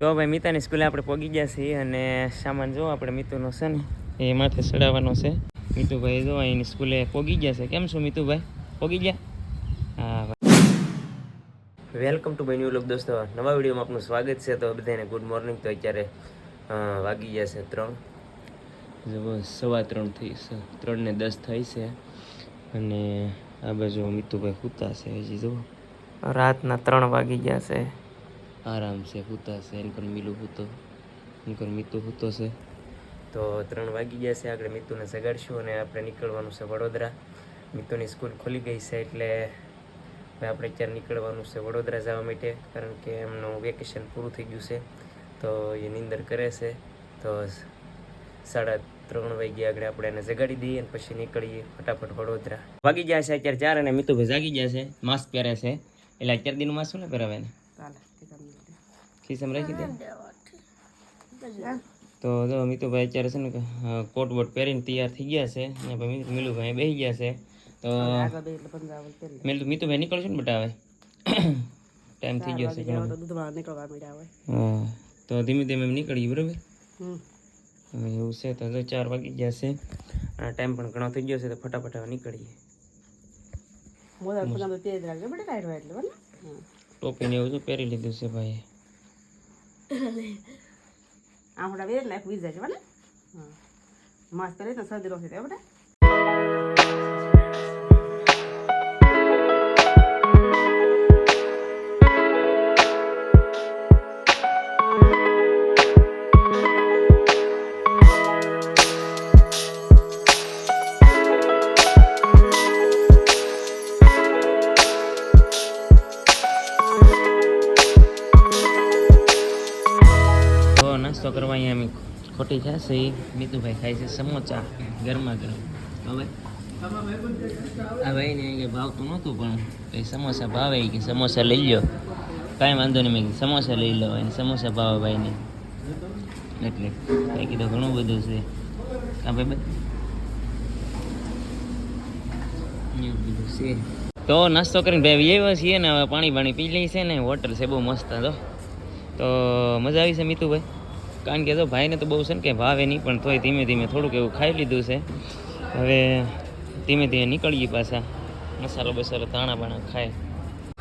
તો ભાઈ મિતાની સ્કૂલે આપણે પહોંચી ગયા છીએ અને સામાન જો આપણે મિતુનો છે ને એ માથે ચડાવવાનો છે. મિતુભાઈ જો અહીંની સ્કૂલે પહોંચી ગયા છે. કેમ છો મિતુભાઈ? પહોંચી ગયા? હા ભાઈ. Welcome to my new vlog દોસ્તો. નવા વિડીયોમાં આપનું સ્વાગત છે. તો બધાને ગુડ મોર્નિંગ. તો અત્યારે વાગી ગયા છે 3, જો 3:15 થઈ છે, 3:10 થઈ છે. અને આ બાજુ મિતુભાઈ સૂતા છે હજી જો રાતના 3 વાગી ગયા છે. આરામ છે, સૂતા છે. એન પર મિલું સૂતો, એન પર મિતુ સૂતો છે. તો 3 વાગી ગયા છે. આગળ મિતુને જગાડશું અને આપણે નીકળવાનું છે વડોદરા. મિતુની સ્કૂલ ખુલી ગઈ છે એટલે આપણે અત્યારે નીકળવાનું છે વડોદરા જવા માટે, કારણ કે એમનું વેકેશન પૂરું થઈ ગયું છે. તો એ નીંદર કરે છે. તો 3:30 વાગ્યા આગળ આપણે એને જગાડી દઈએ અને પછી નીકળીએ ફટાફટ વડોદરા. વાગી ગયા છે અત્યારે 4 અને મિતુભાઈ જાગી ગયા છે. માસ્ક પહેરે છે એટલે અત્યારે દિનનું માસ્ક શું ને પહેરાવે ને ખિસ્સામાં રાખી દે. તો જો મિતુભાઈ અત્યારે છે ને કોટ બોટ પહેરીને તૈયાર થઈ ગયા છે અને પછી મિલુભાઈ બેસી ગયા છે. તો મિતુભાઈ નીકળશું ને બટા હવે ટાઈમ થઈ ગયો છે. હા તો ધીમે ધીમે નીકળીએ બરાબર. એવું છે. તો 4 વાગી ગયા છે અને ટાઈમ પણ ઘણો થઈ ગયો છે. તો ફટાફટ હવે નીકળીએ. ટોપી ને એવું તો પહેરી લીધું છે ભાઈ. આમડા વેર લાખ વીજ જાય બને હા માસ કરે તો સદી રોસે તે બને. નાસ્તો કરવા અહીંયા અમે ખોટી છે એ મિતુભાઈ ખાય છે સમોસા ગરમા ગરમ. હવે આ ભાઈને કંઈ ભાવતું નહોતું પણ કંઈ સમોસા ભાવે કે સમોસા લઈ લો. કાંઈ વાંધો નહીં, મેં સમોસા લઈ લો અને સમોસા ભાવે ભાઈને એટલે કંઈ કીધું ઘણું બધું છે. હા ભાઈ એવું બધું છે. તો નાસ્તો કરીને ભાઈ આવ્યા છીએ ને હવે પાણી પી લઈ છે ને. હોટલ છે બહુ મસ્ત હતો. તો મજા આવી છે મિતુભાઈ, કારણ કે તો ભાઈને તો બહુ છે ને કે ભાવે નહીં, પણ તોય ધીમે ધીમે થોડુંક એવું ખાઈ લીધું છે. હવે ધીમે ધીમે નીકળીએ પાછા મસાલો બસાલો ધાણા બાણા ખાય.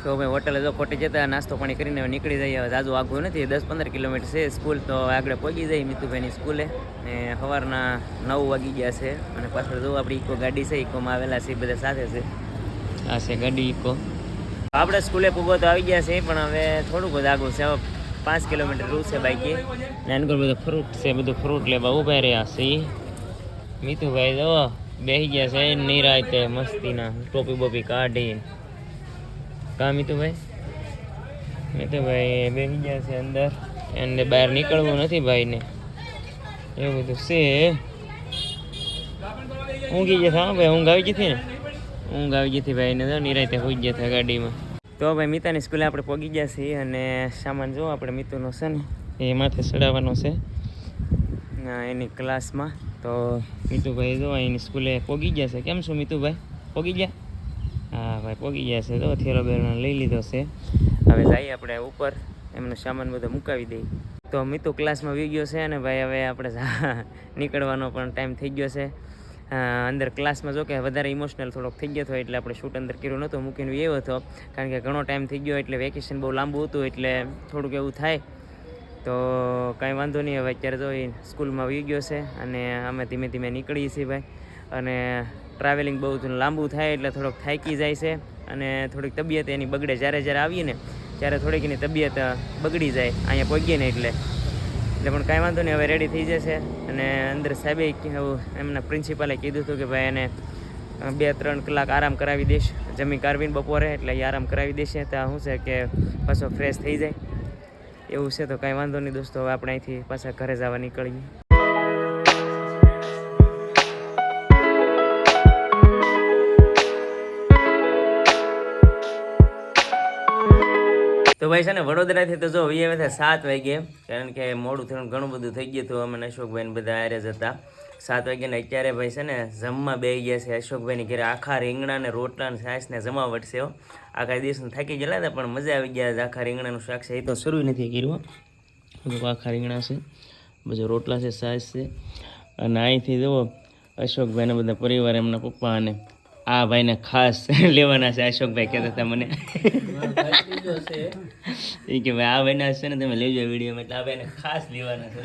તો ભાઈ હોટલે જો ખોટી જતા નાસ્તો પાણી કરીને હવે નીકળી જઈએ. હવે જાજુ આઘું નથી, 10-15 કિલોમીટર છે સ્કૂલ. તો આગળ પહોંચી જઈએ મિતુભાઈની સ્કૂલે. ને સવારના 9 વાગી ગયા છે અને પાછળ જો આપણી ઇકો ગાડી છે, ઇકોમાં આવેલા છે બધા સાથે છે. આ છે ગાડી ઇકો. આપણે સ્કૂલે પૂગો તો આવી ગયા છે, પણ હવે થોડુંક જ આગું છે. હવે 5 કિલોમીટર દૂર છે બાઈકે. ને એનું બધું ફ્રૂટ છે, બધું ફ્રૂટ લેવા ઉભા રહ્યા છે. મિતુભાઈ જો બેસી ગયા છે નિરાતે મસ્તીના, ટોપી બોપી કાઢી. કા મિતુભાઈ બેસી ગયા છે અંદર. એને બહાર નીકળવું નથી ભાઈને, એવું બધું છે. ઊંઘી ગયા હા ભાઈ, ઊંઘ આવી જતી ને, ઊંઘ આવી જતી ભાઈને તો નિરાતે હોઈ ગયા હતા ગાડીમાં. તો ભાઈ મિતાની સ્કૂલે આપણે પહોંચી ગયા છીએ અને સામાન જો આપણે મિતુનો છે ને એ માથે ચડાવવાનો છે એની ક્લાસમાં. તો મિતુભાઈ જો એની સ્કૂલે પહોંચી ગયા છે. કેમ છો મિતુભાઈ? પહોંચી ગયા? હા ભાઈ પહોંચી ગયા છે. તો થેલો બેલો લઈ લીધો છે. હવે જઈએ આપણે ઉપર, એમનો સામાન બધો મુકાવી દઈએ. તો મિતુ ક્લાસમાં વી ગયો છે અને ભાઈ હવે આપણે નીકળવાનો પણ ટાઈમ થઈ ગયો છે. અંદર ક્લાસમાં જો કે વધારે ઇમોશનલ થોડોક થઈ ગયો હતો એટલે આપણે શૂટ અંદર કર્યું નહોતું, મૂકીને એવો હતો, કારણ કે ઘણો ટાઈમ થઈ ગયો એટલે વેકેશન બહુ લાંબુ હતું એટલે થોડુંક એવું થાય. તો કાંઈ વાંધો નહીં. હવે અત્યારે જો એ સ્કૂલમાં વી ગયો છે અને અમે ધીમે ધીમે નીકળીએ છીએ ભાઈ. અને ટ્રાવેલિંગ બહુ લાંબુ થાય એટલે થોડોક થાકી જાય છે અને થોડીક તબિયત એની બગડે. જ્યારે આવીએ ને ત્યારે થોડીક એની તબિયત બગડી જાય અહીંયા પહોંચીએ ને એટલે પણ કાંઈ વાંધો નહીં. હવે રેડી થઈ જશે અને અંદર સાહેબે એમના પ્રિન્સિપાલે કીધું હતું કે ભાઈ એને 2-3 કલાક આરામ કરાવી દઈશ, જમી કારવીને બપોરે, એટલે એ આરામ કરાવી દેશે. તો શું છે કે પાછો ફ્રેશ થઈ જાય એવું છે. તો કાંઈ વાંધો નહીં દોસ્તો, હવે આપણે અહીંથી પાછા ઘરે જવા નીકળીએ. તો ભાઈ છે ને વડોદરાથી તો જો વીએ 7 વાગે, કારણ કે મોડું થયું ઘણું બધું થઈ ગયું હતું. અમે અશોકભાઈને બધા આરે જ હતા 7 વાગે ને. અત્યારે ભાઈ છે ને જમવા બેસી ગયા છે અશોકભાઈની ઘરે. આખા રીંગણા ને રોટલા ને છાશ ને જમાવટ છે. આખા દિવસને થાકી ગયેલા હતા પણ મજા આવી ગયા. આખા રીંગણાનું શાક છે એ તો શરૂ નથી કર્યું. બધું આખા રીંગણા છે, બધું રોટલા છે, છાશ છે. અને અહીંથી જુઓ અશોકભાઈને બધા પરિવાર એમના પપ્પા અને આ ભાઈને ખાસ લેવાના છે. અશોકભાઈ કહેતા હતા મને એ કે ભાઈ આ ભાઈના છે ને તમે લેજો વિડીયોમાં, એટલે આ ભાઈને ખાસ લેવાના છે.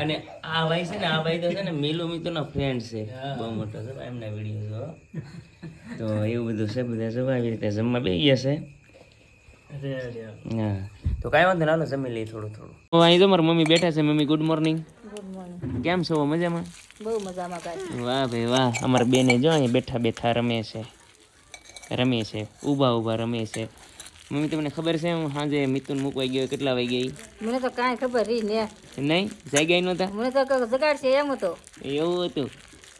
અને આ ભાઈ છે ને, આ ભાઈ તો છે ને મિલુ મિતુનો ફ્રેન્ડ છે, બહુ મોટો છે એમના વિડીયો. તો એવું બધું છે, બધા જવા આવી રીતે જમવા બેસી ગયા છે. હા તો કાંઈ વાંધો ના, જમી લઈએ થોડું થોડું. અહીં તો મારા મમ્મી બેઠા છે. Mummy good morning. Good morning. કેમ છો, મજામાં? બહુ મજામાં કાંઈ. વાહ ભાઈ વાહ, અમારા બેને જો અહીંયા બેઠા બેઠા રમે છે, ઊભા રમે છે. મમ્મી તમને ખબર છે હું સાંજે મિતુન મૂકવા ગયો કેટલા વાગે ગઈ? મને તો કાંઈ ખબર રહી ને. નહીં જાગ્યા નહોતા? મને તો જગાડશે એમ હતો. એવું હતું,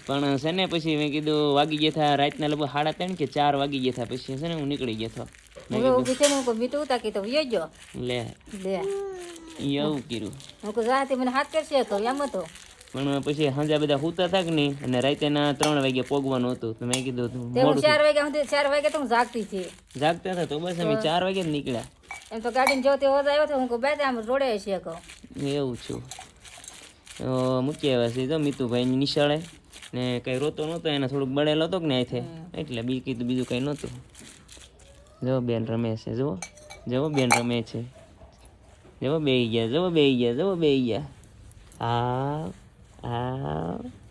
પણ છે ને પછી મેં કીધું વાગી ગયા હતા રાતના લગભગ 3:30 કે 4 વાગી ગયા હતા. પછી છે ને હું નીકળી ગયો હતો. હું ઊભી છે ને હું મીઠું ઉતાકી તો વયો ગયો. લે એવું કર્યું. હું જાતે મને હાથ કરશે તો એમ હતો. પણ પછી સાંજે બધા સૂતા હતા કે નહીં, અને રાતેના 3 વાગે પોગવાનું હતું. તો મેં કીધું તે હું મોડું 4 વાગ્યા સુધી 4 વાગે તો હું જાગતી હતી. જાગતા હતા તો બસ અમે 4 વાગે જ નીકળ્યા. એમ તો ગાડીને જોતે હોજ આવ્યો તો હું કહું બે આમ રોડે છે કહું. એવું છું. તો મૂકી આવ્યા છે જો મિતુભાઈની નિશાળે, ને કંઈ રોતો નહોતો, એને થોડુંક બળેલો હતો કે ને આથી, એટલે કીધું બીજું કંઈ નહોતું. જો બેન રમે છે, જુઓ બેન રમે છે, જુઓ બેહી ગયા. હા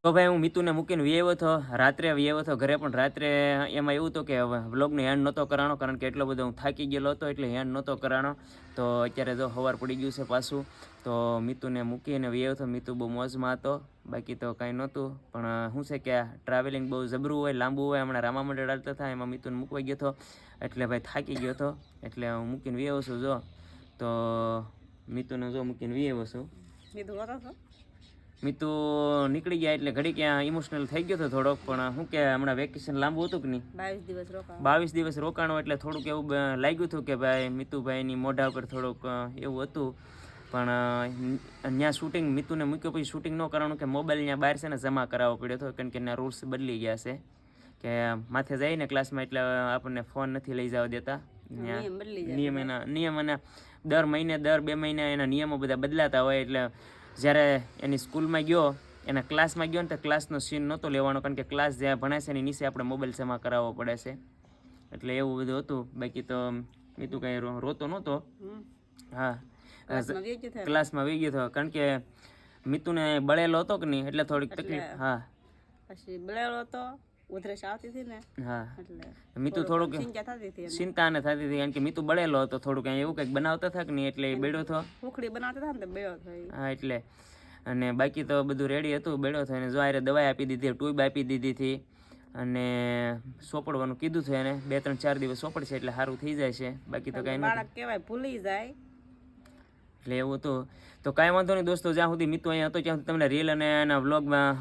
તો ભાઈ હું મિતુને મૂકીને વ્યવ હતો, રાત્રે વ્યવ હતો ઘરે. પણ રાત્રે એમાં એવું હતું કે વ્લોગનો હેન્ડ નહોતો કરાણો, કારણ કે એટલો બધો હું થાકી ગયેલો હતો, એટલે હેન્ડ નહોતો કરાણો. તો અત્યારે જો સવાર પડી ગયું છે પાછું. તો મિતુને મૂકીને વ્યવ હતો. મિતુ બહુ મોજમાં હતો, બાકી તો કાંઈ નહોતું. પણ શું છે કે ટ્રાવેલિંગ બહુ જબરું હોય, લાંબુ હોય. હમણાં રામા મંડળ હાલતા થાય એમાં મિતુને મૂકવા ગયો હતો, એટલે ભાઈ થાકી ગયો હતો, એટલે હું મૂકીને વ્યવ છું. જો તો મિતુને જો મૂકીને વ્યવ છું. મિતુ નીકળી ગયા એટલે ઘડી ક્યાં ઇમોશનલ થઈ ગયો હતો થોડોક. પણ શું કે હમણાં વેકેશન લાંબુ હતું કે નહીં, 22 દિવસ રોકાણો, એટલે થોડુંક એવું લાગ્યું હતું કે ભાઈ મિતુભાઈની મોઢા ઉપર થોડુંક એવું હતું. પણ ત્યાં શૂટિંગ મિતુને મૂક્યો પછી શૂટિંગ ન કરવાનું કે મોબાઈલ ત્યાં બહાર છે ને જમા કરાવવો પડ્યો હતો, કારણ કે એના રૂલ્સ બદલી ગયા છે કે માથે જાય ને ક્લાસમાં એટલે આપણને ફોન નથી લઈ જવા દેતા. નિયમ અને દર મહિને દર 2 મહિને એના નિયમો બધા બદલાતા હોય. એટલે જ્યારે એની સ્કૂલમાં ગયો, એના ક્લાસમાં ગયો ને તો ક્લાસનો સીન નહોતો લેવાનો, કારણ કે ક્લાસ જ્યાં ભણાય છે એની નીચે આપણે મોબાઈલ જમા કરાવવો પડે છે. એટલે એવું બધું હતું. બાકી તો મિતુ કંઈ રોતો નહોતો. હા ક્લાસમાં વહી ગયો હતો, કારણ કે મિતુને બળેલો હતો કે નહીં, એટલે થોડીક તકલીફ. હા પછી બળેલો હતો, ઉધરસ આવતી હતી ને, હા એટલે મિતુ થોડુંક ચિંતા ને થતી હતી, કારણ કે મિતુ બળેલો હતો થોડુંક. એવું કંઈક બનાવતા હતા કે નહીં, એટલે એ બેડો હતો. ઉખડી બનાવતા હતા ને બેડો થયો. હા એટલે, અને બાકી તો બધું રેડી હતું. બેડો થયો ને જો આરે દવાઈ આપી દીધી, ટ્યુબ આપી દીધી હતી, અને સોપડવાનું કીધું છે એને. 2-3-4 દિવસ સોપડશે એટલે સારું થઈ જાય છે. બાકી તો કાંઈ બાળક કહેવાય ભૂલી જાય, એટલે એવું હતું. તો કાંઈ વાંધો નહીં દોસ્તો, જ્યાં સુધી મિતુ અહીંયા હતો ત્યાં સુધી તમને રીલ અને એના વ્લોગમાં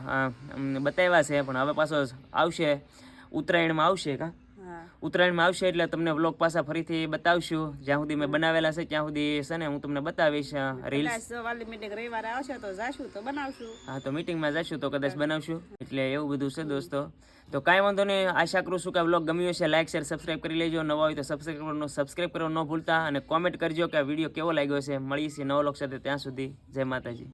બતાવ્યા છે. પણ હવે પાછો આવશે, ઉત્તરાયણમાં આવશે. ઉત્તરાયણમાં આવશે એટલે તમને વ્લોગ પાછા ફરીથી બતાવશું. જ્યાં સુધી મેં બનાવેલા છે ત્યાં સુધી છે ને હું તમને બતાવીશ રીલ્સ. વાલી મીટિંગ રવિવારે આવશે તો જાશું તો બનાવશું. હા તો મીટિંગમાં જશું તો કદાચ બનાવશું. એટલે એવું બધું છે દોસ્તો. તો કાંઈ વાંધો નહીં, આશા કરું છું કે આ વ્લોગ ગમ્યો હશે. લાઈક શેર સબસ્ક્રાઈબ કરી લેજો. નવા હોય તો સબસ્ક્રાઈબ કરવાનું ન ભૂલતા, અને કોમેન્ટ કરજો કે આ વિડીયો કેવો લાગ્યો છે. મળીએ છીએ નવા વ્લોગ સાથે. ત્યાં સુધી જય માતાજી.